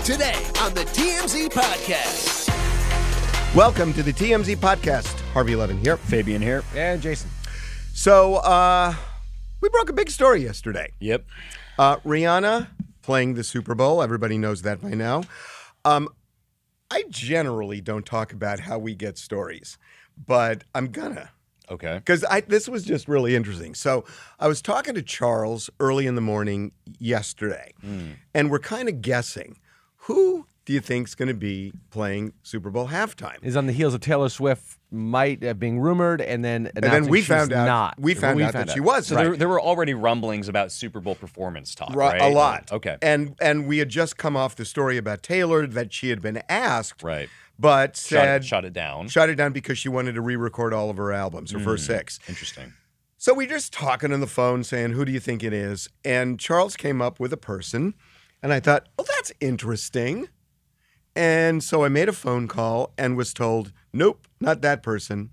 Today on the TMZ Podcast. Welcome to the TMZ Podcast. Harvey Levin here. Fabian here. And Jason. So, we broke a big story yesterday. Yep. Rihanna playing the Super Bowl. Everybody knows that by now. I generally don't talk about how we get stories, but I'm gonna. Okay. Because this was just really interesting. So I was talking to Charles early in the morning yesterday, and we're kind of guessing, who do you think is going to be playing Super Bowl halftime? Is on the heels of Taylor Swift being rumored, and then we found out not. we found out that she was. So right. there were already rumblings about Super Bowl performance talk, right? A lot. Okay. And we had just come off the story about Taylor that she had been asked, Right. but said Shut it down. Shut it down because she wanted to re-record all of her albums, her first 6. Interesting. So we just talking on the phone saying, who do you think it is? And Charles came up with a person, and I thought, well, that's interesting. And so I made a phone call and was told, nope, not that person.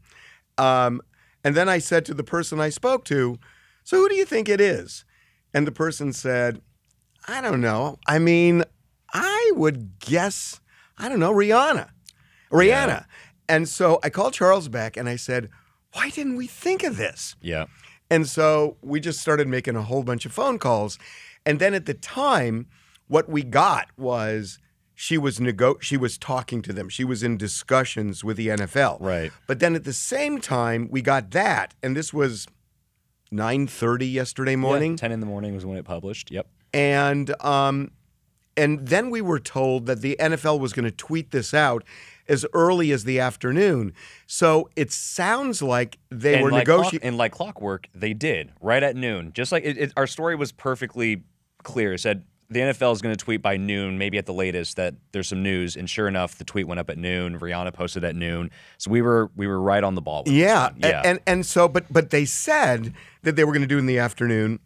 And then I said to the person I spoke to, so who do you think it is? And the person said, I don't know. I mean, I would guess, I don't know, Rihanna. Yeah. And so I called Charles back and I said, why didn't we think of this? Yeah. And so we just started making a whole bunch of phone calls. And then at the time, what we got was she was talking to them. She was in discussions with the NFL. Right. But then at the same time, we got that. And this was 9:30 yesterday morning. Yeah, 10 in the morning was when it published. Yep. And then we were told that the NFL was going to tweet this out as early as the afternoon. So it sounds like they were negotiating. And like clockwork, they did, right at noon. Just like our story was perfectly clear. It said the NFL is going to tweet by noon, maybe at the latest, that there's some news. And sure enough, the tweet went up at noon. Rihanna posted at noon. So we were right on the ball with this one. Yeah. And so, but they said that they were going to do it in the afternoon.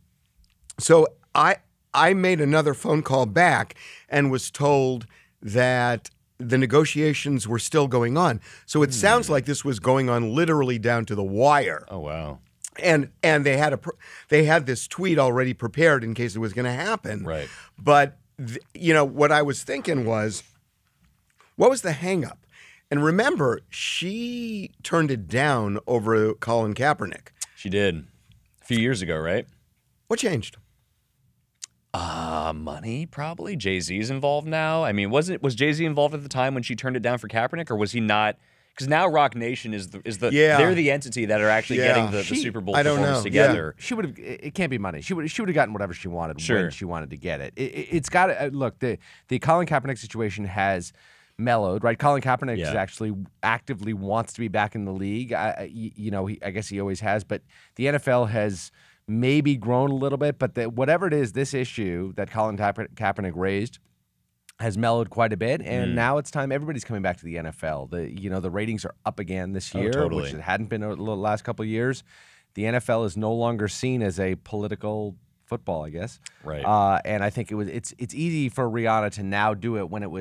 So I made another phone call back and was told that the negotiations were still going on. So it sounds like this was going on literally down to the wire. Oh, wow. And they had this tweet already prepared in case it was going to happen. Right. But what I was thinking was, what was the hang up? And remember, she turned it down over Colin Kaepernick. She did. A few years ago, right? What changed? Money, probably. Jay-Z's involved now. I mean, was Jay-Z involved at the time when she turned it down for Kaepernick, or was he not? Because now Rock Nation is they're the entity that are actually getting the Super Bowl performance together. She would have. It can't be money. She would have gotten whatever she wanted when she wanted to get it. It's got to look. The Colin Kaepernick situation has mellowed, right? Colin Kaepernick is actually actively wants to be back in the league. I guess he always has, but the NFL has maybe grown a little bit, but whatever it is, this issue that Colin Kaepernick raised has mellowed quite a bit, and now it's time everybody's coming back to the NFL. The ratings are up again this year, which it hadn't been over the last couple of years. The NFL is no longer seen as a political football, I guess. Right. And I think it's easy for Rihanna to now do it when it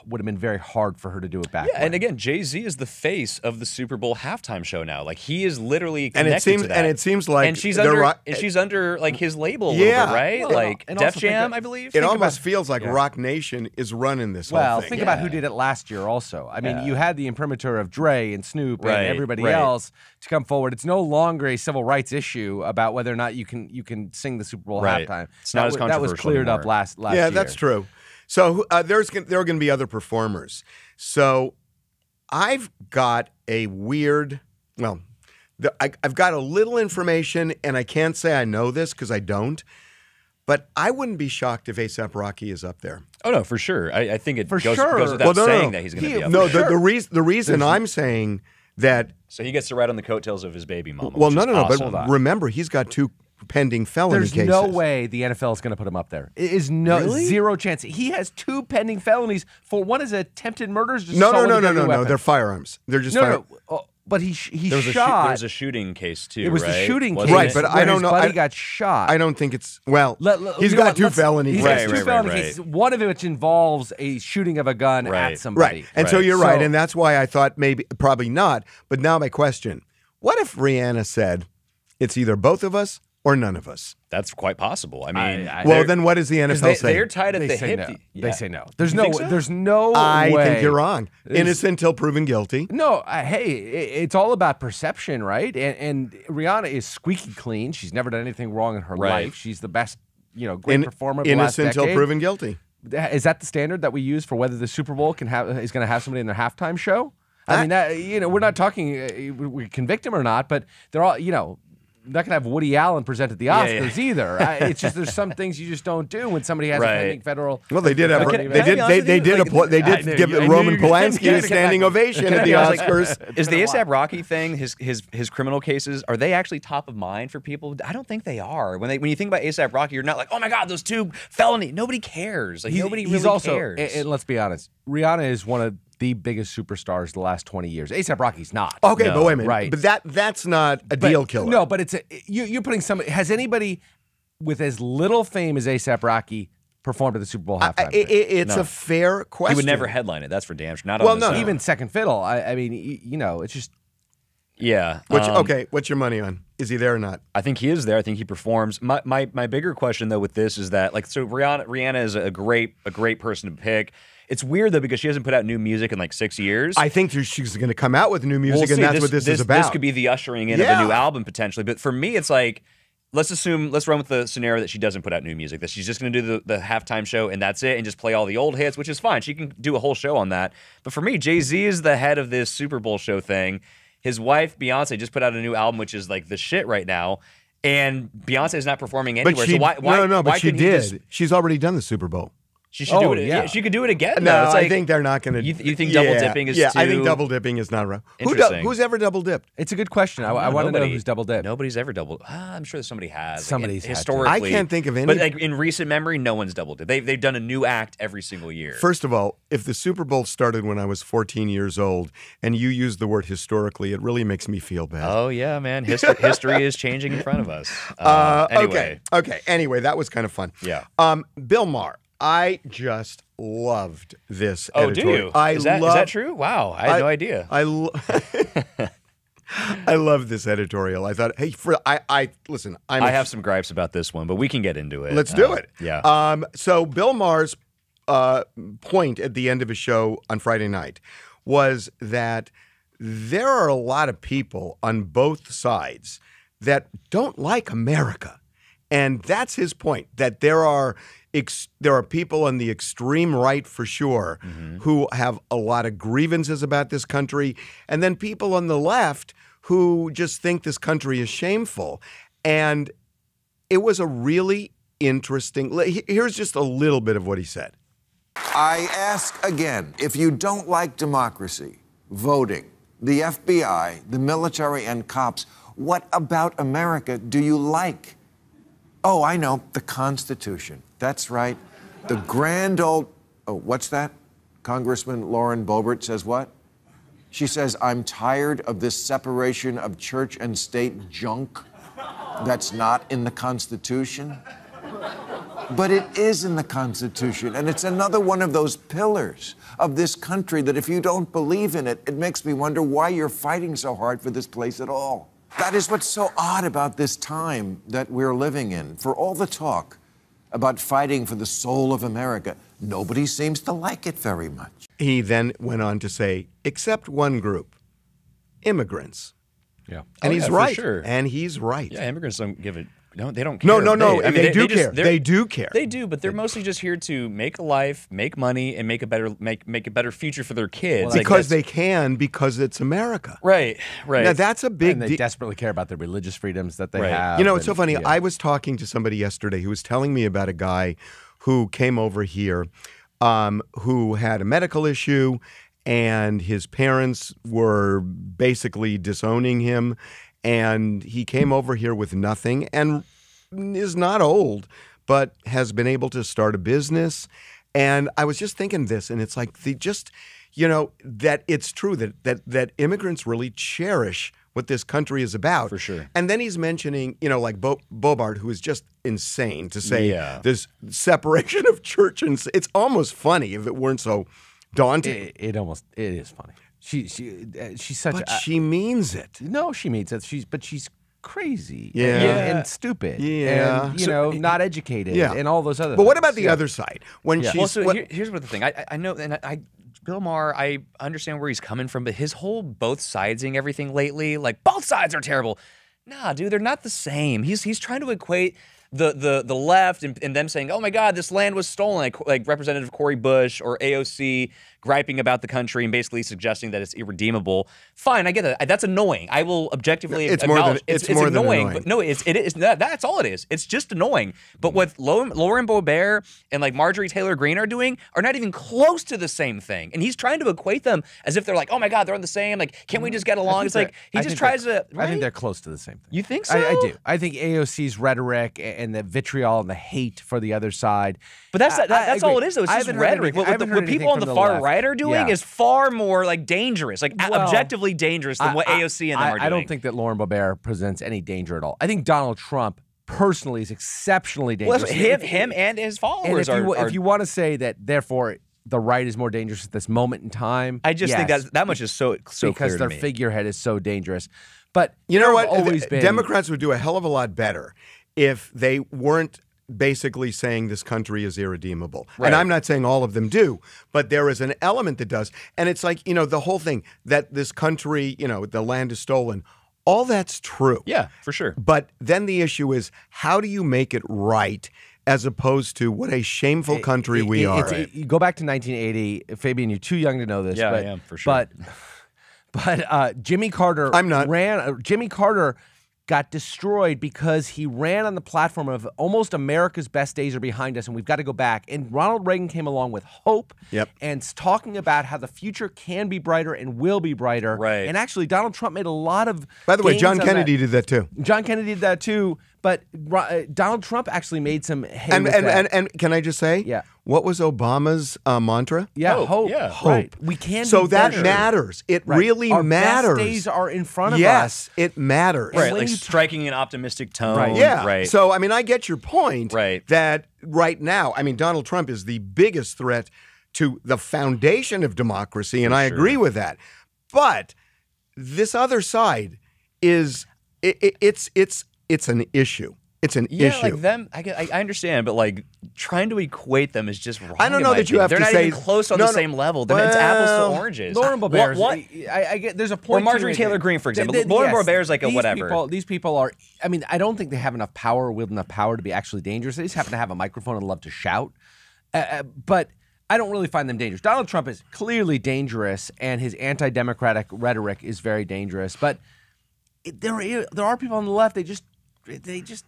would have been very hard for her to do it back. Yeah, and again, Jay-Z is the face of the Super Bowl halftime show now. Like, he is literally connected to that. And it seems like and she's under like his label a little bit, right? Well, like and Def also Jam, I believe. It almost feels like Rock Nation is running this whole thing. Think about who did it last year also. I mean, you had the imprimatur of Dre and Snoop and everybody else to come forward. It's no longer a civil rights issue about whether or not you can sing the Super Bowl halftime. It's not as controversial that was cleared anymore. up last year. Yeah, that's true. So there are going to be other performers. So I've got a weird, I've got a little information, and I can't say I know this because I don't, but I wouldn't be shocked if A$AP Rocky is up there. Oh, no, for sure. I think it goes without Well, saying that he's going to be up there. there. No, the reason I'm saying that. So he gets to ride on the coattails of his baby mama. Well, no. Awesome. But remember, he's got 2 pending felony cases. There's no way the NFL is going to put him up there. It is zero chance. He has 2 pending felonies. For one is attempted murders. No. They're firearms. They're just firearms. But he there shot. There was a shooting case too. It was right? the shooting case, right? But I don't know. His buddy got shot. I don't think it's he's got 2 felonies. He's got 2 felony cases. One of which involves a shooting of a gun at somebody. Right. And so you're right, and that's why I thought probably not. But now my question: what if Rihanna said, "It's either both of us or none of us? That's quite possible. I mean, well, then what does the NFL say? They're tied at the hip. No. Yeah. They say no. There's no I way. think you're wrong. Innocent until proven guilty. No, hey, it's all about perception, right? And Rihanna is squeaky clean. She's never done anything wrong in her life. She's the best, great performer of the last decade. Innocent until proven guilty. Is that the standard that we use for whether the Super Bowl is going to have somebody in their halftime show? I mean, we're not talking we convict him or not, but they're all, not going to have Woody Allen present at the Oscars either. It's just there's some things you just don't do when somebody has a pending federal. Well, they did have they did give Roman Polanski a standing ovation at the Oscars. Is the A$AP Rocky thing, his criminal cases, are they actually top of mind for people? I don't think they are. When you think about A$AP Rocky, you're not like, oh my God, those 2 felony. Nobody cares. Like nobody really cares. And let's be honest, Rihanna is one of the biggest superstars the last 20 years. A$AP Rocky's not. Okay, but wait a minute. Right. But that's not a deal killer. No, but you're putting somebody. Has anybody with as little fame as A$AP Rocky performed at the Super Bowl halftime? It's a fair question. He would never headline it. That's for damn sure. Not even second fiddle. I mean, it's just. Yeah. What's your money on? Is he there or not? I think he is there. I think he performs. My bigger question though with this is that Rihanna is a great person to pick. It's weird though because she hasn't put out new music in like 6 years. I think she's going to come out with new music, and that's what this is about. This could be the ushering in of a new album potentially. But for me, it's like let's run with the scenario that she doesn't put out new music, that she's just going to do the halftime show and that's it, and just play all the old hits, which is fine. She can do a whole show on that. But for me, Jay-Z is the head of this Super Bowl show thing. His wife Beyonce just put out a new album, which is like the shit right now. And Beyonce is not performing anywhere. But she did. She's already done the Super Bowl. She should do it. Yeah. She could do it again. No, I think they're not going to. You think double dipping is too? I think double dipping is not right. Who's ever double dipped? It's a good question. I want to know who's double dipped. Nobody's ever double. I'm sure somebody has. Somebody's historically. I can't think of any. But like in recent memory, no one's double dipped. They've done a new act every single year. First of all, if the Super Bowl started when I was 14 years old and you used the word historically, it really makes me feel bad. Oh yeah, man. History is changing in front of us. Anyway. Okay. Anyway, that was kind of fun. Yeah. Bill Maher. I just loved this editorial. Do you? Is that true? Wow, I had no idea. I love this editorial. I thought, hey, listen. I have some gripes about this one, but we can get into it. Let's do it. Yeah. So Bill Maher's point at the end of his show on Friday night was that there are a lot of people on both sides that don't like America. And that's his point, that there are people on the extreme right for sure who have a lot of grievances about this country, and then people on the left who just think this country is shameful. And it was a really interesting. Here's just a little bit of what he said. I ask again, if you don't like democracy, voting, the FBI, the military, and cops, what about America do you like? Oh, I know, the Constitution. That's right. The grand old... Oh, what's that? Congressman Lauren Boebert says what? She says, I'm tired of this separation of church and state junk that's not in the Constitution. But it is in the Constitution, and it's another one of those pillars of this country that if you don't believe in it, it makes me wonder why you're fighting so hard for this place at all. That is what's so odd about this time that we're living in. For all the talk about fighting for the soul of America, nobody seems to like it very much. He then went on to say, except one group, immigrants. Yeah. And he's right. Sure. And he's right. Yeah, immigrants don't give it. No, they don't care. No. They do care. They do care. They do, but they're mostly just here to make a life, make money, and make a better future for their kids. Well, because they can, because it's America. Right. Now that's a big. And they desperately care about their religious freedoms that they have. You know, it's so funny. Yeah. I was talking to somebody yesterday who was telling me about a guy who came over here, who had a medical issue, and his parents were basically disowning him. And he came over here with nothing and is not old, but has been able to start a business. And I was just thinking this, and it's like that it's true that immigrants really cherish what this country is about. For sure. And then he's mentioning, like Boebert, who is just insane to say this separation of church and it's almost funny if it weren't so daunting. It is funny. She's such. But she means it. No, she means it. She's crazy and stupid and, not educated and all those other But things. what about the other side? When she's... Well, so here's what the thing. I know, and Bill Maher, I understand where he's coming from, but his whole both sidesing everything lately, like, both sides are terrible. Nah, dude, they're not the same. He's trying to equate the left and them saying, oh my God, this land was stolen, like Representative Cori Bush or AOC griping about the country and basically suggesting that it's irredeemable. Fine, I get that. That's annoying. I will objectively acknowledge it's more annoying. But no, it is. That's all it is. It's just annoying. But what Lauren Boebert and like Marjorie Taylor Greene are doing are not even close to the same thing. And he's trying to equate them as if they're like, oh my God, they're on the same. Like, can't we just get along? It's like he just tries to. Right? I think they're close to the same thing. You think so? I do. I think AOC's rhetoric and the vitriol and the hate for the other side. But that's all it is, though. It's just rhetoric. What people on the far right are doing is far more like dangerous, like objectively dangerous than what AOC and them are doing. I don't think that Lauren Boebert presents any danger at all. I think Donald Trump personally is exceptionally dangerous. Well, him and his followers if you want to say that, therefore, the right is more dangerous at this moment in time, I just think that much is so clear because their figurehead is so dangerous. But you know what? Democrats would do a hell of a lot better if they weren't basically saying this country is irredeemable. Right. And I'm not saying all of them do, but there is an element that does. And it's like, the whole thing that this country, the land is stolen. All that's true. Yeah, for sure. But then the issue is, how do you make it right as opposed to what a shameful country we are? You go back to 1980. Fabian, you're too young to know this. Yeah, but, I am, for sure. But Jimmy Carter Jimmy Carter got destroyed because he ran on the platform of almost America's best days are behind us and we've got to go back. And Ronald Reagan came along with hope and talking about how the future can be brighter and will be brighter. Right. And actually, Donald Trump made a lot of By the way, John Kennedy did that too. John Kennedy did that too. But Donald Trump actually made some hay and can I just say, what was Obama's mantra? Hope. Yeah, hope. Right. We can. So be that better. Matters. It really Our matters. Best days are in front of us. Yes, it matters. Right, like striking an optimistic tone. Right. Yeah. Right. So I mean, I get your point. Right. That right now, I mean, Donald Trump is the biggest threat to the foundation of democracy, and I agree with that. But this other side is it's an issue. It's an issue. Like them, I understand, but like trying to equate them is just wrong. I don't know that you have They're to not say even close on the same level. It's apples to oranges. Lauren Boebert. What? I get. There's a point. Or Marjorie Taylor Greene, for example. Lauren Boebert is like a whatever. These people are. I mean, I don't think they have enough power, wield enough power to be actually dangerous. They just happen to have a microphone and love to shout. But I don't really find them dangerous. Donald Trump is clearly dangerous, and his anti-democratic rhetoric is very dangerous. But there are people on the left. They just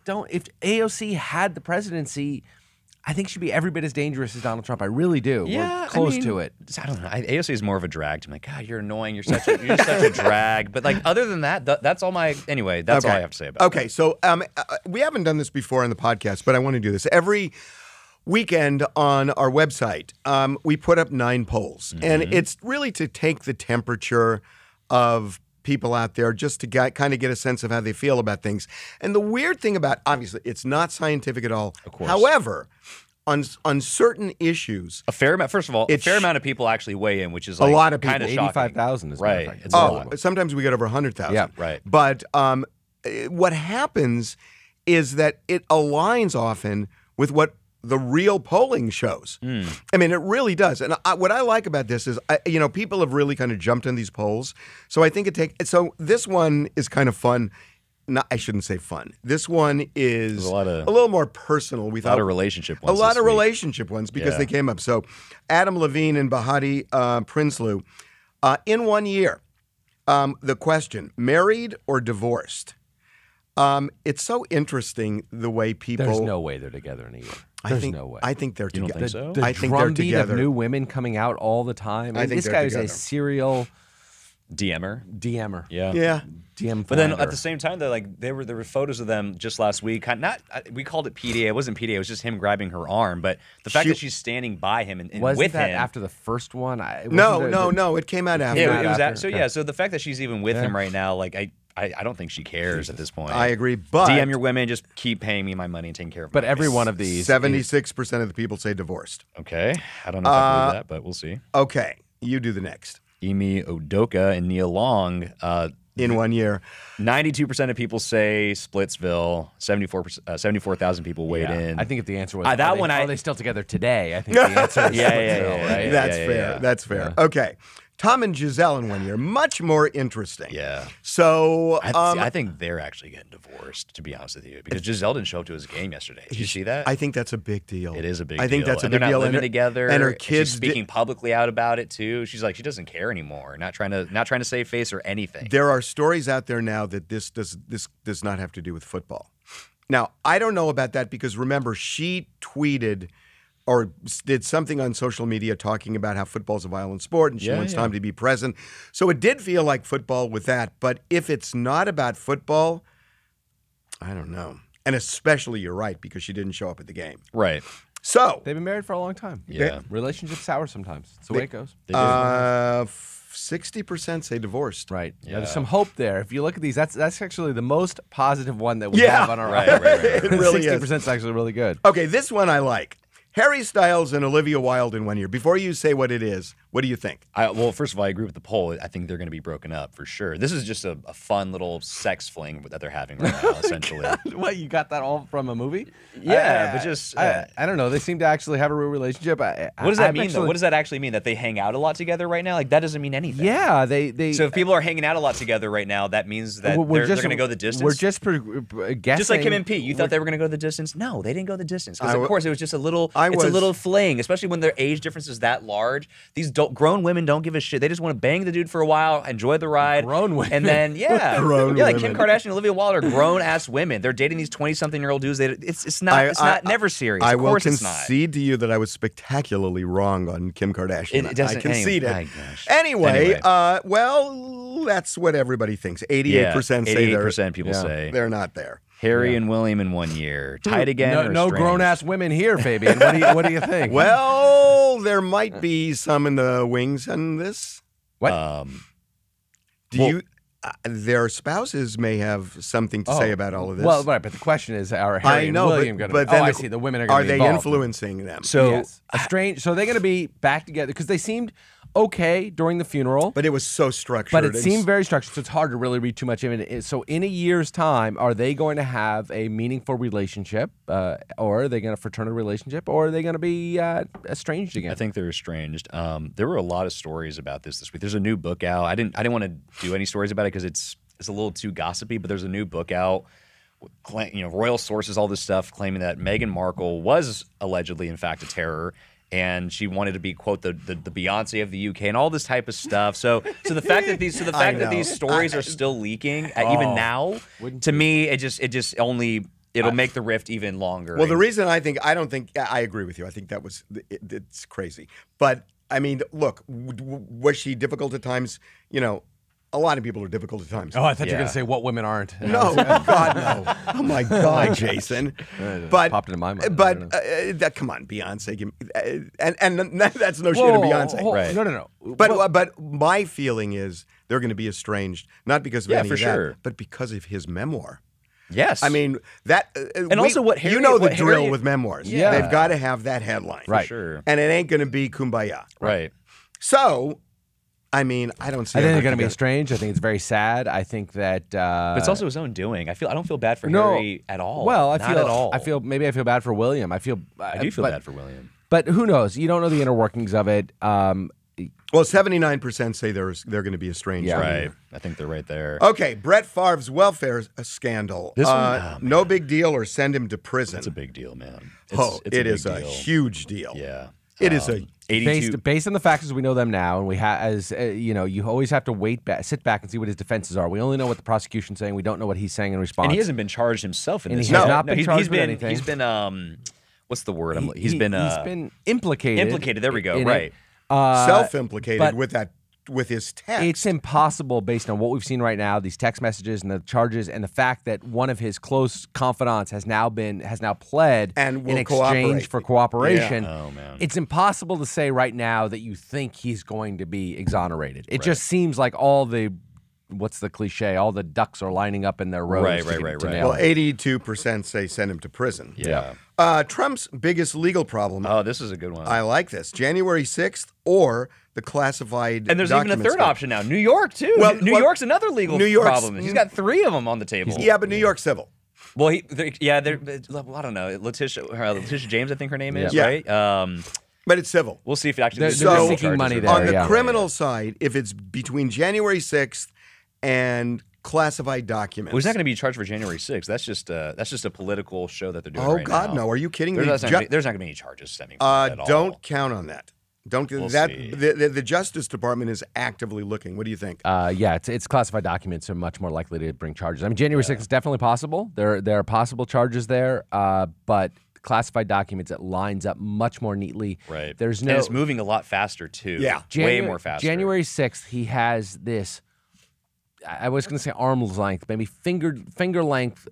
don't. If AOC had the presidency, I think she'd be every bit as dangerous as Donald Trump. I really do. Yeah, we're close to it. I don't know. AOC is more of a drag to me. Like, God, you're annoying. You're such a drag. But like, other than that, that's all my. Anyway, that's all I have to say about it. Okay, so we haven't done this before on the podcast, but I want to do this every weekend on our website. We put up 9 polls, and it's really to take the temperature of people out there just to kind of get a sense of how they feel about things. And the weird thing about, obviously, it's not scientific at all. Of course. However, on certain issues, a fair amount. First of all, a fair amount of people actually weigh in, which is like a lot of people. Kind of shocking. 85,000 is right. It's a lot. Sometimes we get over 100,000. Yeah, right. But what happens is that it aligns often with what the real polling shows. I mean, it really does. And what I like about this is, people have really kind of jumped on these polls. So I think so this one is kind of fun. I shouldn't say fun. This one is a little more personal. We thought a lot of relationship ones. A lot of relationship ones because they came up. So Adam Levine and Bahati Prinsloo, in 1 year, the question, married or divorced? It's so interesting the way people. There's no way they're together in a year. There's no way. I think they're together. Think so? I think they're together. Of new women coming out all the time. I think this guy is a serial DMer. Yeah. DM. But then at the same time, there were photos of them just last week. We called it PDA. It wasn't PDA. It was just him grabbing her arm. But the fact that she's standing by him and with him after the first one. No. It came out after. Yeah, it was after. So the fact that she's even with him right now, like I don't think she cares at this point. I agree, but DM your women, just keep paying me my money and taking care of me. But every one of these, 76% of the people say divorced. Okay, I don't know if I believe that, but we'll see. Okay, you do the next. Emi Udoka and Nia Long in 1 year. 92% of people say Splitsville. 74,000 people weighed in. I think if the answer was, are they still together today? I think the answer is Splitsville, right? That's fair. That's fair. Okay. Tom and Giselle in 1 year, much more interesting. Yeah. So I think they're actually getting divorced, to be honest with you, because Giselle didn't show up to his game yesterday. Did you see that? I think that's a big deal. It is a big deal. I think that's a big deal. They're not living together, and her kids she's speaking publicly out about it too. She's like, she doesn't care anymore. Not trying to save face or anything. There are stories out there now that this does not have to do with football. Now, I don't know about that because remember, she tweeted or did something on social media talking about how football's a violent sport and she wants Tom to be present. So it did feel like football with that. But if it's not about football, I don't know. And especially, you're right, because she didn't show up at the game. Right. So they've been married for a long time. Yeah. Relationships sour sometimes. That's the way it goes. 60% say divorced. Right. Yeah. There's some hope there. If you look at these, that's actually the most positive one that we have on our right. It really 60% is. is actually really good. Okay, this one I like. Harry Styles and Olivia Wilde in 1 year. Before you say what it is, what do you think? Well, first of all, I agree with the poll. I think they're going to be broken up for sure. This is just a fun little sex fling that they're having right now, essentially. What, you got that all from a movie? Yeah, but just I don't know. They seem to actually have a real relationship. What does that mean, though? What does that actually mean? That they hang out a lot together right now? Like, that doesn't mean anything. Yeah, they. So if people are hanging out a lot together right now, that means that they're going to go the distance? We're just guessing. Just like Kim and Pete. You thought they were going to go the distance? No, they didn't go the distance. Because, of course, it was just a little fling, especially when their age difference is that large. These grown women don't give a shit. They just want to bang the dude for a while, enjoy the ride. Grown women. And then, Grown like women. Kim Kardashian and Olivia Wilde are grown-ass women. They're dating these 20-something-year-old dudes. It's never serious. I Of will course it's not. concede to you that I was spectacularly wrong on Kim Kardashian. It doesn't- I concede anyway, it. my gosh. Anyway, well, that's what everybody thinks. 88% say 88% people say. they're not there. Harry and William in 1 year. Tied again or No estranged? grown-ass women here, Fabian. What do you think? Well, there might be some in the wings on this. What? Their spouses may have something to say about all of this. Well, right, but the question is, are Harry and William going to be? then I see. The women are going Are to be they involved. influencing them? So, Yes. So they're going to be back together because they seemed okay during the funeral. But it was so structured. But it seemed very structured, so it's hard to really read too much into it. So in a year's time, are they going to have a meaningful relationship, or are they going to fraternal relationship, or are they going to be estranged again? I think they're estranged. There were a lot of stories about this week. There's a new book out. I didn't want to do any stories about it because it's a little too gossipy. But there's a new book out. Royal sources, all this stuff, claiming that Meghan Markle was allegedly, in fact, a terror. And she wanted to be, quote, the Beyonce of the UK and all this type of stuff. So the fact that these stories are still leaking even now, to me, it'll make the rift even longer. Well, the reason I don't think I agree with you. I think it's crazy. But I mean, look, was she difficult at times? A lot of people are difficult at times. Oh, I thought you were going to say what women aren't. No, God, no. Oh, my God, Jason. But popped into my mind. But come on, Beyonce. And that's no shade of Beyonce. Right. No. But my feeling is they're going to be estranged, not because of any for of that, sure. but because of his memoir. Yes. I mean, that. Also what Harry- the what drill Harry- with memoirs. Yeah. They've got to have that headline. For sure. And it ain't going to be Kumbaya. Right. So, I mean, I don't see I think how they're going to be together. estranged. I think it's very sad. I think that. But it's also his own doing. I don't feel bad for Harry at all. Well, Not at all. I feel bad for William. I do feel bad for William. But who knows? You don't know the inner workings of it. Well, 79% say they're going to be estranged. Yeah. Right. I think they're right there. Okay, Brett Favre's welfare scandal. This one? No big deal or send him to prison. It's a big deal, man. It is big a deal. huge deal. Yeah. It is a 82. Based on the facts as we know them now, and we you always have to sit back and see what his defenses are. We only know what the prosecution's saying. We don't know what he's saying in response. And he hasn't been charged himself in And this. he has not been charged with anything. He's been what's the word? He's been implicated. implicated. There we go. in Right. it. self-implicated but with his text. It's impossible based on what we've seen right now, these text messages and the charges, and the fact that one of his close confidants has now pled And will in exchange cooperate. for cooperation. Yeah. Oh, man. It's impossible to say right now that you think he's going to be exonerated. It just seems like all the what's the cliche? All the ducks are lining up in their rows. Right. Well, 82% say send him to prison. Yeah. Trump's biggest legal problem. Oh, this is a good one. I like this. January 6th or the classified And there's even a documents third stuff. option now. New York, too. Well, New York's another legal New York's- problem. He's got 3 of them on the table. Yeah, but New York civil. Well, they're, I don't know. Letitia James, I think her name is, Yeah. right? But it's civil. We'll see if it actually They're is So- civil seeking charges money or there, not. On the yeah. criminal side, if it's between January 6th and classified documents. Well, he's not going to be charged for January 6th. That's just a political show that they're doing Oh, right God, now. no. Are you kidding me? There's not going to be any charges stemming from that at all. Don't count on that. Don't We'll that. see. The Justice Department is actively looking. What do you think? Yeah, it's classified documents are much more likely to bring charges. I mean, January 6th is definitely possible. There are possible charges there, but classified documents, it lines up much more neatly. Right. There's And no it's moving a lot faster, too. Yeah. Way more faster. January 6th, he has this, I was going to say arm's length, maybe finger length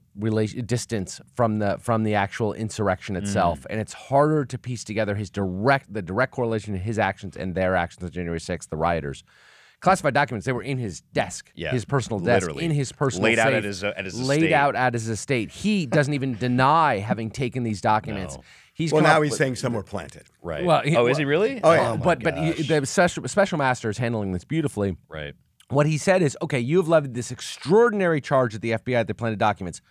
distance from the actual insurrection itself, and it's harder to piece together the direct correlation to his actions and their actions on January 6th, the rioters. Classified documents, they were in his desk, his personal desk, literally. in his personal Laid safe, out at his laid estate. out at his estate. He doesn't even deny having taken these documents. No. He's Well, come now up he's with- saying some were planted. Right. Well, is he really? Oh, yeah. my but gosh. the special master is handling this beautifully. Right. What he said is, okay, you have levied this extraordinary charge at the FBI that they planted documents.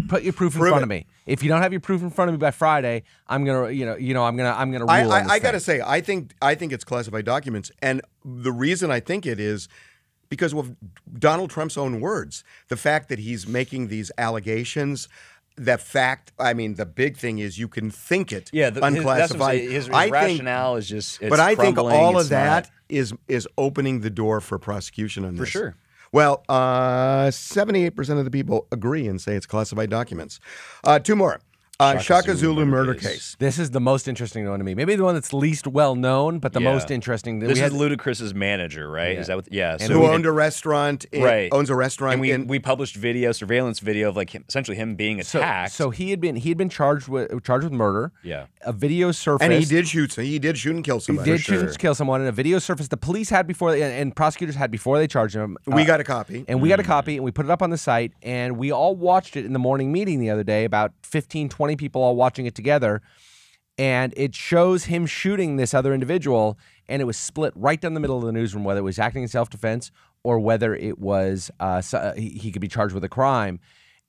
Put your proof in Prove front it. of me. If you don't have your proof in front of me by Friday, I'm gonna, I'm gonna rule on this I got to thing. say, I think it's classified documents, and the reason I think it is because of Donald Trump's own words. The fact that he's making these allegations. The big thing is you can think it unclassified. His I think- rationale is just. It's but I think crumbling, all of it's that not- is opening the door for prosecution on this. For sure. Well, 78% of the people agree and say it's classified documents. 2 more. Shaka Zulu murder case. This is the most interesting one to me. Maybe the one that's least well known, but the Yeah. most interesting. This is Ludacris's manager, right? Yeah. Is that what? Yeah. And Who owned a restaurant? Right. Owns a restaurant. And we published surveillance video of essentially him being attacked. So he had been charged with murder. Yeah. A video surfaced. and he did shoot. He did shoot and kill He somebody. did shoot and kill someone, and a video surfaced. The police had before, and prosecutors had before they charged him. We got a copy. And we got a copy, and we put it up on the site, and we all watched it in the morning meeting the other day, about 15, 20 people all watching it together, and it shows him shooting this other individual, and it was split right down the middle of the newsroom, whether it was acting in self-defense or whether it was he could be charged with a crime.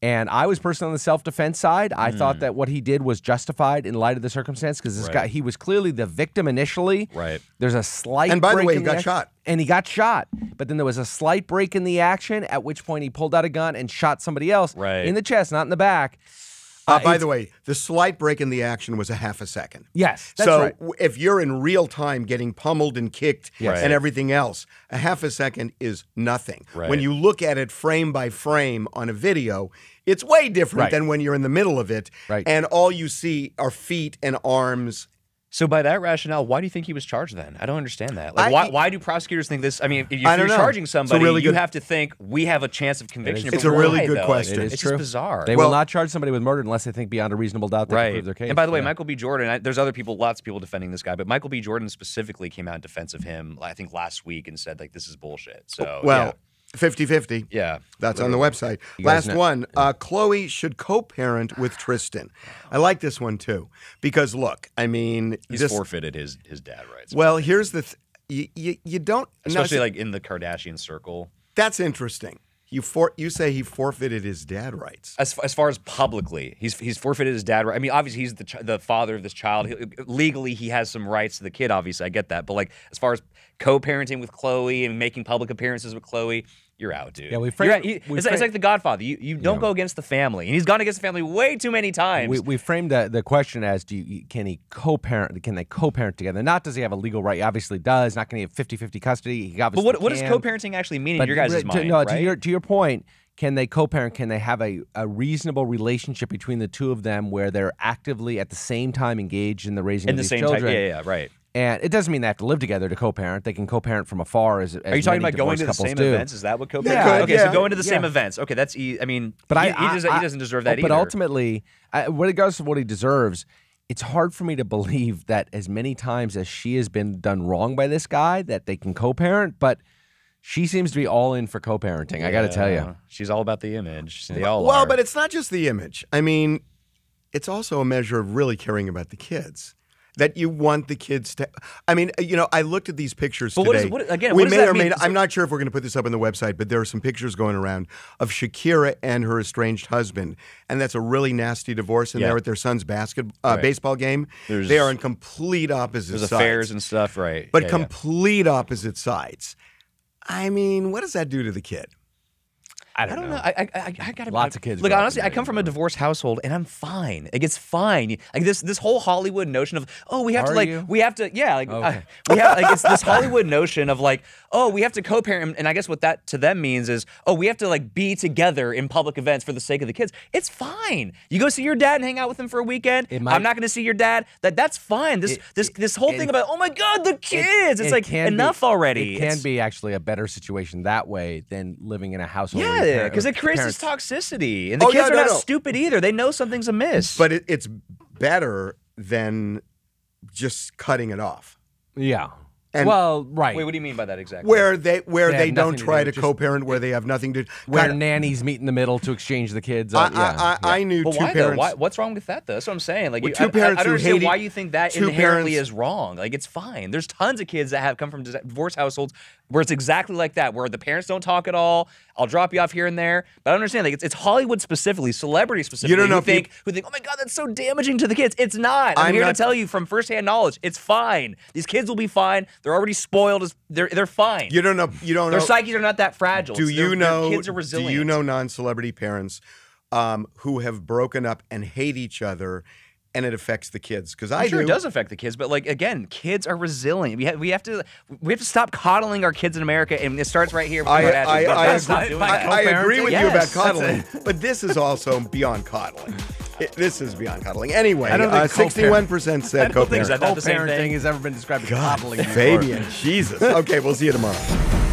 And I was personally on the self-defense side. I thought that what he did was justified in light of the circumstance, because this guy, he was clearly the victim initially. Right. There's a slight And by the break way, he in got action- shot. And he got shot. But then there was a slight break in the action, at which point he pulled out a gun and shot somebody else Right. in the chest, not in the back. By it's- the way, the slight break in the action was a half a second. Yes, that's so right. if you're in real time getting pummeled and kicked Yes. and everything else, a half a second is nothing. Right. When you look at it frame by frame on a video, it's way different Right. than when you're in the middle of it, Right. and all you see are feet and arms. So by that rationale, why do you think he was charged then? I don't understand that. Like, I- why do prosecutors think this? I mean, if I you're don't know. charging It's a somebody, really you good- have to think we have a chance of conviction. It's But a really why, good though? question. It is It's true. just bizarre. They Well- will not charge somebody with murder unless they think beyond a reasonable doubt they can prove their case. And by the way, Yeah. Michael B. Jordan, there's other people, lots of people defending this guy, but Michael B. Jordan specifically came out in defense of him, I think last week, and said, like, this is bullshit. So, Well, 50-50. yeah. That's on the website. guys Last know- one. Chloe should co-parent with Tristan. I like this one too because look, I mean, He's this, forfeited his dad rights. well, here's the you don't Especially no, like in the Kardashian circle. that's interesting. You say he forfeited his dad rights. As far as publicly, he's forfeited his dad right. I mean, obviously he's the father of this child. Legally, he has some rights to the kid. Obviously, I get that. But like as far as co-parenting with Chloe and making public appearances with Chloe, you're out, dude. Yeah, we You're framed- out. we It's like The Godfather. You don't go against the family, and he's gone against the family way too many times. We framed the question as can they co-parent together? Not does he have a legal right? He obviously does. Not can he have 50-50 custody? He but obviously what does can. co-parenting actually mean in your guys' mind? No, right? to your point, can they co-parent? Can they have a reasonable relationship between the two of them where they're actively at the same time engaged in the raising in of the these same children? time, yeah, right. And it doesn't mean they have to live together to co-parent. They can co-parent from afar. As Are you talking many about going to the divorced same couples do. events? Is that what co-parenting? Yeah, okay, yeah, so going to the same yeah. events. Okay, that's. I mean, But he doesn't deserve that either. But ultimately, regardless of what he deserves, it's hard for me to believe that as many times as she has been done wrong by this guy, that they can co-parent. But She seems to be all in for co-parenting. I got to tell you, she's all about the image. They all well, are. but it's not just the image. I mean, it's also a measure of really caring about the kids. That you want the kids to. I mean, you know, I looked at these pictures today. What does that mean? I'm not sure if we're going to put this up on the website, but there are some pictures going around of Shakira and her estranged husband, and that's a really nasty divorce. And they're at their son's baseball game. They are on complete opposite sides. There's affairs and stuff, right? But complete opposite sides. I mean, what does that do to the kid? I don't know. I got lots of kids. Look, honestly, I come from a divorced household, and I'm fine. Like, it's fine. Like this whole Hollywood notion of we have to it's this Hollywood notion of like we have to co-parent, and I guess what that to them means is we have to like be together in public events for the sake of the kids. It's fine. You go see your dad and hang out with him for a weekend. I'm not going to see your dad. That's fine. This whole thing about oh my God, the kids. It's like enough already. It can be actually a better situation that way than living in a household. Yeah, because it creates this toxicity. And the kids are not stupid either. They know something's amiss. But it's better than just cutting it off. Yeah. And right. Wait, what do you mean by that exactly? Where they don't try to co-parent, where they have nothing to where nannies meet in the middle to exchange the kids. I knew two parents. Why, what's wrong with that though? That's what I'm saying. Like two parents I don't understand who why you think that inherently is wrong. Like it's fine. There's tons of kids that have come from divorced households where it's exactly like that, where the parents don't talk at all. I'll drop you off here and there, but I don't understand. Like it's Hollywood specifically, celebrity specifically. You don't know who think, oh my God, that's so damaging to the kids. It's not. I'm here to tell you from firsthand knowledge. It's fine. These kids will be fine. They're already spoiled. They're fine. You don't know. Their psyches are not that fragile. Do you know? Their kids are resilient. Do you know non-celebrity parents who have broken up and hate each other, and it affects the kids? Because I'm sure it does affect the kids, but like again, kids are resilient. We have to stop coddling our kids in America, and it starts right here. I agree with you about coddling, but this is also beyond coddling. This is beyond coddling. Anyway, 61% said co-parenting. Co-parenting has ever been described as coddling. Fabian, Jesus. Okay, we'll see you tomorrow.